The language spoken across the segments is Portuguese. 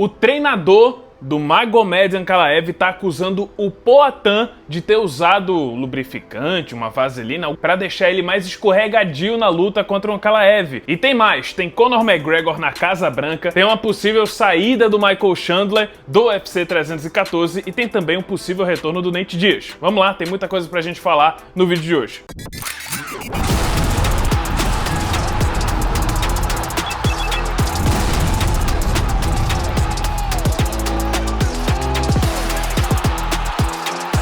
O treinador do Magomed Ankalaev está acusando o Poatan de ter usado lubrificante, uma vaselina, para deixar ele mais escorregadio na luta contra o Ankalaev. E tem mais, tem Conor McGregor na Casa Branca, tem uma possível saída do Michael Chandler do UFC 314 e tem também um possível retorno do Nate Diaz. Vamos lá, tem muita coisa pra gente falar no vídeo de hoje.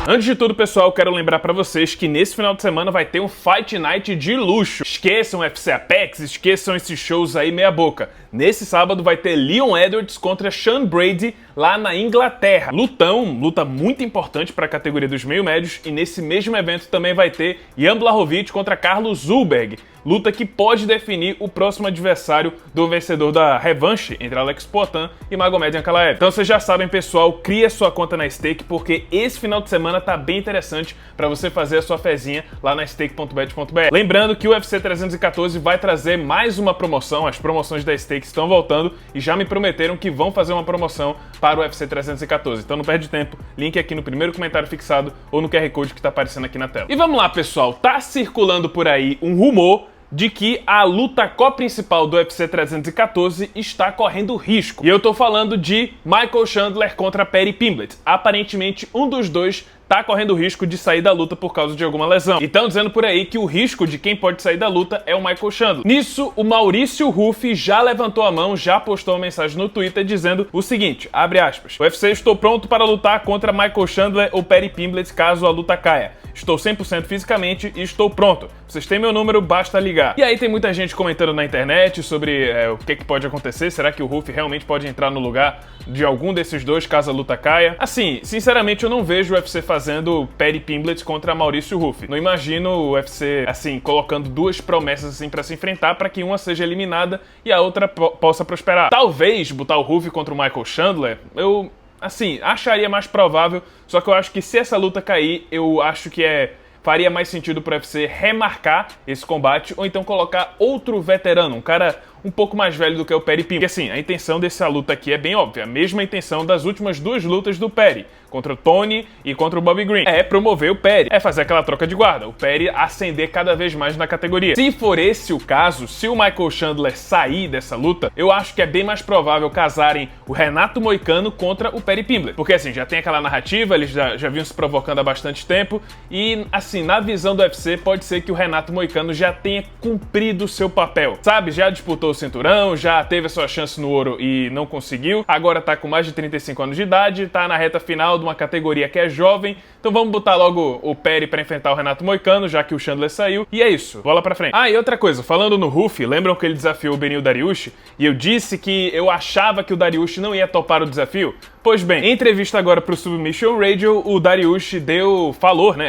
Antes de tudo, pessoal, quero lembrar pra vocês que nesse final de semana vai ter um Fight Night de luxo. Esqueçam o UFC Apex, esqueçam esses shows aí meia boca. Nesse sábado vai ter Leon Edwards contra Sean Brady lá na Inglaterra. Luta muito importante para a categoria dos meio-médios, e nesse mesmo evento também vai ter Jan Blachowicz contra Carlos Zulberg. Luta que pode definir o próximo adversário do vencedor da revanche entre Alex Poatan e Magomed Ankalaev. Então vocês já sabem, pessoal, cria sua conta na Stake, porque esse final de semana tá bem interessante para você fazer a sua fezinha lá na stake.bet.br. Lembrando que o UFC 314 vai trazer mais uma promoção, as promoções da Stake estão voltando e já me prometeram que vão fazer uma promoção para o UFC 314. Então não perde tempo, link aqui no primeiro comentário fixado ou no QR Code que tá aparecendo aqui na tela. E vamos lá, pessoal, tá circulando por aí um rumor de que a luta co-principal do UFC 314 está correndo risco. E eu tô falando de Michael Chandler contra Paddy Pimblett. Aparentemente, um dos dois tá correndo risco de sair da luta por causa de alguma lesão. Então dizendo por aí que o risco de quem pode sair da luta é o Michael Chandler. Nisso, o Maurício Ruffi já levantou a mão, já postou uma mensagem no Twitter dizendo o seguinte, abre aspas, UFC, estou pronto para lutar contra Michael Chandler ou Paddy Pimblett caso a luta caia. Estou 100% fisicamente e estou pronto. Vocês têm meu número, basta ligar. E aí tem muita gente comentando na internet sobre o que pode acontecer. Será que o Ruffi realmente pode entrar no lugar de algum desses dois caso a luta caia? Assim, sinceramente eu não vejo o UFC fazendo Paddy Pimblett contra Maurício Ruffi. Não imagino o UFC, assim, colocando duas promessas assim para se enfrentar para que uma seja eliminada e a outra possa prosperar. Talvez botar o Ruffi contra o Michael Chandler, eu, assim, acharia mais provável, só que eu acho que se essa luta cair, eu acho que faria mais sentido pro UFC remarcar esse combate ou então colocar outro veterano, um cara um pouco mais velho do que o Paddy Pimblett. Porque assim, a intenção dessa luta aqui é bem óbvia, a mesma intenção das últimas duas lutas do Paddy, contra o Tony e contra o Bobby Green. É promover o Paddy, é fazer aquela troca de guarda, o Paddy ascender cada vez mais na categoria. Se for esse o caso, se o Michael Chandler sair dessa luta, eu acho que é bem mais provável casarem o Renato Moicano contra o Paddy Pimblett. Porque assim, já tem aquela narrativa, eles já vinham se provocando há bastante tempo e assim, na visão do UFC, pode ser que o Renato Moicano já tenha cumprido o seu papel, sabe? Já disputou o cinturão, já teve a sua chance no ouro e não conseguiu, agora tá com mais de 35 anos de idade, tá na reta final de uma categoria que é jovem, então vamos botar logo o Paddy pra enfrentar o Renato Moicano, já que o Chandler saiu, e é isso, bola pra frente. Ah, e outra coisa, falando no Ruffi, lembram que ele desafiou o Beneil Dariush? E eu disse que eu achava que o Dariush não ia topar o desafio? Pois bem, em entrevista agora pro Submission Radio, o Dariush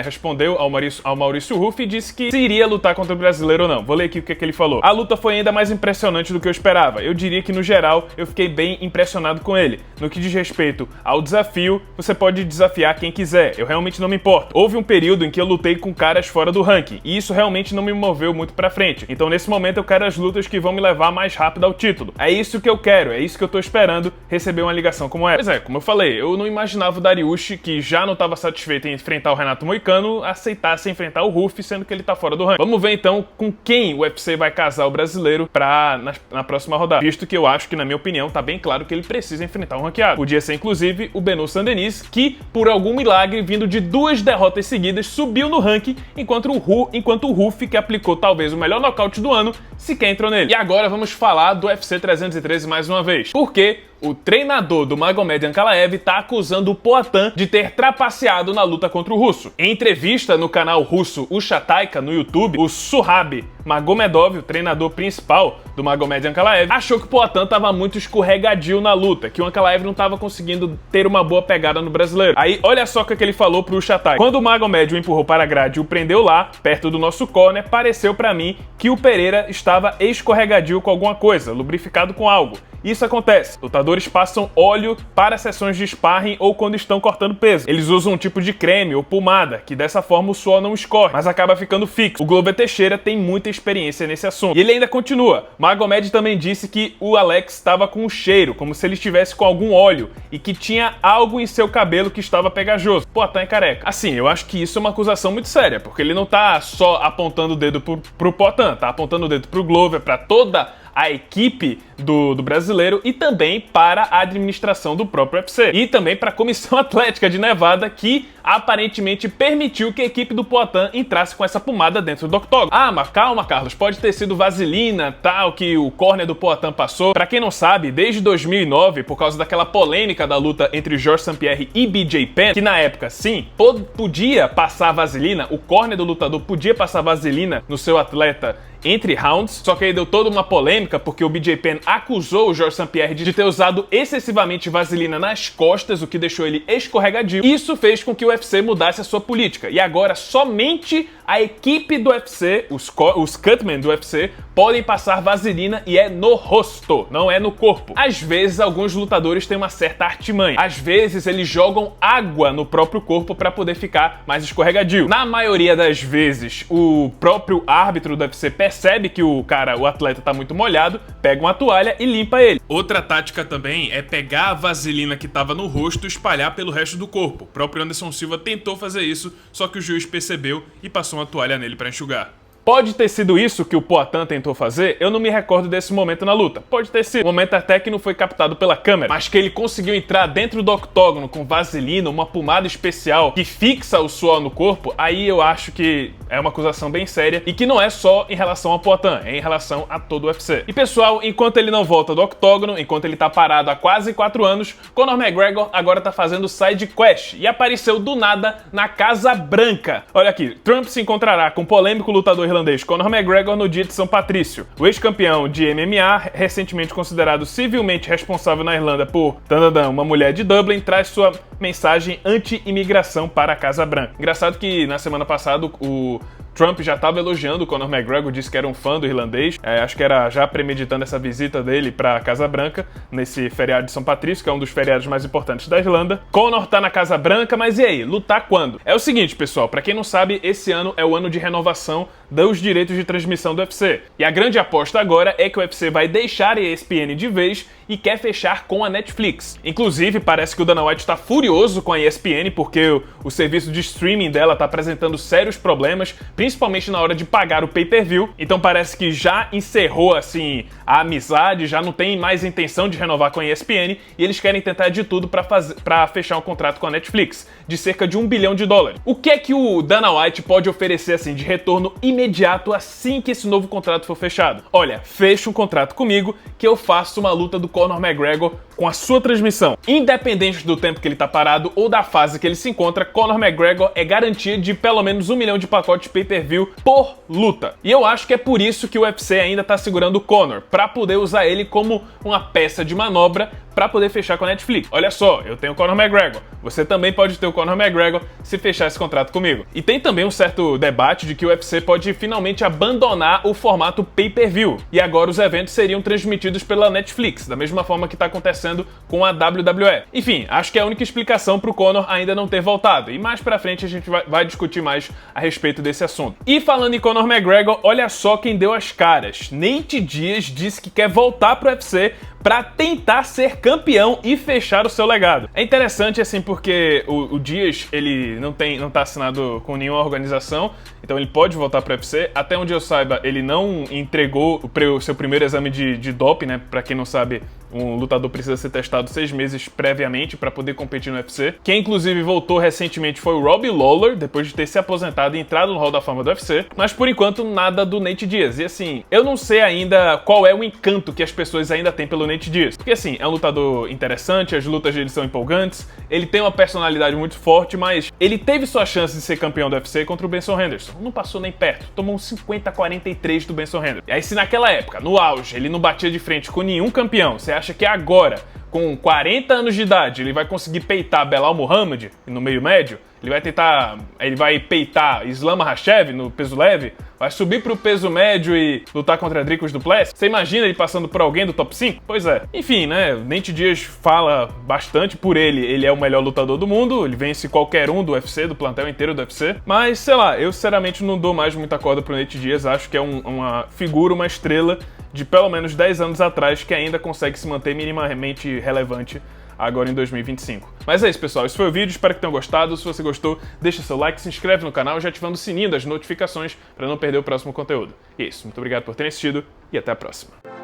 respondeu ao Maurício Ruffi e disse que se iria lutar contra o brasileiro ou não. Vou ler aqui o que ele falou. A luta foi ainda mais impressionante do que eu esperava. Eu diria que, no geral, eu fiquei bem impressionado com ele. No que diz respeito ao desafio, você pode desafiar quem quiser. Eu realmente não me importo. Houve um período em que eu lutei com caras fora do ranking, e isso realmente não me moveu muito pra frente. Então, nesse momento, eu quero as lutas que vão me levar mais rápido ao título. É isso que eu quero, é isso que eu tô esperando, receber uma ligação como essa. Pois é, como eu falei, eu não imaginava o Dariush, que já não estava satisfeito em enfrentar o Renato Moicano, aceitasse enfrentar o Ruffi, sendo que ele tá fora do ranking. Vamos ver então com quem o UFC vai casar o brasileiro na próxima rodada, visto que eu acho que, na minha opinião, tá bem claro que ele precisa enfrentar um ranqueado. Podia ser, inclusive, o Benu Saint-Denis, que, por algum milagre, vindo de duas derrotas seguidas, subiu no ranking, enquanto o Ruffi, que aplicou talvez o melhor nocaute do ano, sequer entrou nele. E agora vamos falar do UFC 313 mais uma vez, porque o treinador do Magomed Ankalaev tá acusando o Poatan de ter trapaceado na luta contra o russo. Em entrevista no canal russo Ushataika no YouTube, o Surab Magomedov, o treinador principal do Magomed Ankalaev, achou que o Poatan tava muito escorregadio na luta, que o Ankalaev não tava conseguindo ter uma boa pegada no brasileiro. Aí, olha só o que ele falou pro Ushataika. Quando o Magomed o empurrou para a grade e o prendeu lá, perto do nosso corner, pareceu pra mim que o Pereira estava escorregadio com alguma coisa, lubrificado com algo. Isso acontece. Lutador lutadores passam óleo para sessões de sparring ou quando estão cortando peso. Eles usam um tipo de creme ou pomada, que dessa forma o suor não escorre, mas acaba ficando fixo. O Glover Teixeira tem muita experiência nesse assunto. E ele ainda continua. Magomed também disse que o Alex estava com um cheiro, como se ele estivesse com algum óleo, e que tinha algo em seu cabelo que estava pegajoso. Poatan é careca. Assim, eu acho que isso é uma acusação muito séria, porque ele não tá só apontando o dedo pro Poatan, tá apontando o dedo pro Glover, pra toda a equipe do brasileiro e também para a administração do próprio UFC. E também para a Comissão Atlética de Nevada, que aparentemente permitiu que a equipe do Poatan entrasse com essa pomada dentro do octógono. Ah, mas calma, Carlos, pode ter sido vaselina, tal, que o corner do Poatan passou. Para quem não sabe, desde 2009, por causa daquela polêmica da luta entre Georges St-Pierre e BJ Penn, que na época, sim, podia passar vaselina, o corner do lutador podia passar vaselina no seu atleta entre rounds, só que aí deu toda uma polêmica porque o BJ Penn acusou o Georges St-Pierre de ter usado excessivamente vaselina nas costas, o que deixou ele escorregadio. Isso fez com que o UFC mudasse a sua política. E agora somente a equipe do UFC, os cutmen do UFC, podem passar vaselina e é no rosto, não é no corpo. Às vezes alguns lutadores têm uma certa artimanha. Às vezes eles jogam água no próprio corpo para poder ficar mais escorregadio. Na maioria das vezes, o próprio árbitro do UFC percebe que o atleta tá muito molhado, pega uma toalha e limpa ele. Outra tática também é pegar a vaselina que tava no rosto e espalhar pelo resto do corpo. O próprio Anderson Silva tentou fazer isso, só que o juiz percebeu e passou uma toalha nele para enxugar. Pode ter sido isso que o Poatan tentou fazer? Eu não me recordo desse momento na luta. Pode ter sido. O momento até que não foi captado pela câmera, mas que ele conseguiu entrar dentro do octógono com vaselina, uma pomada especial que fixa o suor no corpo, aí eu acho que é uma acusação bem séria e que não é só em relação ao Poatan, é em relação a todo o UFC. E pessoal, enquanto ele não volta do octógono, enquanto ele tá parado há quase 4 anos, Conor McGregor agora tá fazendo side quest e apareceu do nada na Casa Branca. Olha aqui, Trump se encontrará com o polêmico lutador irlandês Conor McGregor no dia de São Patrício. O ex-campeão de MMA, recentemente considerado civilmente responsável na Irlanda por uma mulher de Dublin, traz sua mensagem anti-imigração para a Casa Branca. Engraçado que na semana passada o Trump já estava elogiando o Conor McGregor, disse que era um fã do irlandês, acho que era já premeditando essa visita dele para a Casa Branca, nesse feriado de São Patrício, que é um dos feriados mais importantes da Irlanda. Conor tá na Casa Branca, mas e aí, lutar quando? É o seguinte, pessoal, para quem não sabe, esse ano é o ano de renovação dos direitos de transmissão do UFC. E a grande aposta agora é que o UFC vai deixar a ESPN de vez e quer fechar com a Netflix. Inclusive, parece que o Dana White está furioso com a ESPN porque o serviço de streaming dela está apresentando sérios problemas, principalmente na hora de pagar o pay-per-view. Então parece que já encerrou assim a amizade, já não tem mais intenção de renovar com a ESPN e eles querem tentar de tudo para fechar um contrato com a Netflix de cerca de $1 bilhão. O que é que o Dana White pode oferecer assim de retorno imediato assim que esse novo contrato for fechado? Olha, fecha um contrato comigo que eu faço uma luta do Conor McGregor com a sua transmissão. Independente do tempo que ele tá parado ou da fase que ele se encontra, Conor McGregor é garantia de pelo menos 1 milhão de pacotes pay-per-view por luta. E eu acho que é por isso que o UFC ainda tá segurando o Conor, pra poder usar ele como uma peça de manobra pra poder fechar com a Netflix. Olha só, eu tenho o Conor McGregor, você também pode ter o Conor McGregor se fechar esse contrato comigo. E tem também um certo debate de que o UFC pode finalmente abandonar o formato pay-per-view, e agora os eventos seriam transmitidos pela Netflix, da mesma forma que tá acontecendo com a WWE. Enfim, acho que é a única explicação pro Conor ainda não ter voltado, e mais pra frente a gente vai discutir mais a respeito desse assunto. E falando em Conor McGregor, olha só quem deu as caras. Nate Diaz disse que quer voltar pro UFC para tentar ser campeão e fechar o seu legado. É interessante assim porque o Diaz, ele não tá assinado com nenhuma organização, então ele pode voltar para o UFC. Até onde eu saiba, ele não entregou o seu primeiro exame de doping, né? Para quem não sabe, um lutador precisa ser testado 6 meses previamente para poder competir no UFC. Quem inclusive voltou recentemente foi o Robbie Lawler, depois de ter se aposentado e entrado no Hall da Fama do UFC. Mas por enquanto nada do Nate Diaz. E assim, eu não sei ainda qual é o encanto que as pessoas ainda têm pelo Nate Diaz. Porque assim, é um lutador interessante, as lutas dele são empolgantes, ele tem uma personalidade muito forte, mas ele teve sua chance de ser campeão do UFC contra o Benson Henderson. Não passou nem perto, tomou um 50-43 do Benson Henderson. E aí se naquela época, no auge, ele não batia de frente com nenhum campeão, você acha que agora, com 40 anos de idade, ele vai conseguir peitar Belal Muhammad no meio médio, ele vai peitar Islam Makhachev no peso leve, vai subir pro peso médio e lutar contra Dricus du Plessis. Você imagina ele passando por alguém do top 5? Pois é. Enfim, né, Nate Diaz fala bastante por ele é o melhor lutador do mundo, ele vence qualquer um do UFC, do plantel inteiro do UFC, mas sei lá, eu sinceramente não dou mais muita corda pro Nate Diaz, acho que é uma figura, uma estrela de pelo menos 10 anos atrás que ainda consegue se manter minimamente relevante agora em 2025. Mas é isso, pessoal. Esse foi o vídeo. Espero que tenham gostado. Se você gostou, deixa seu like, se inscreve no canal já ativando o sininho das notificações para não perder o próximo conteúdo. E é isso. Muito obrigado por terem assistido e até a próxima.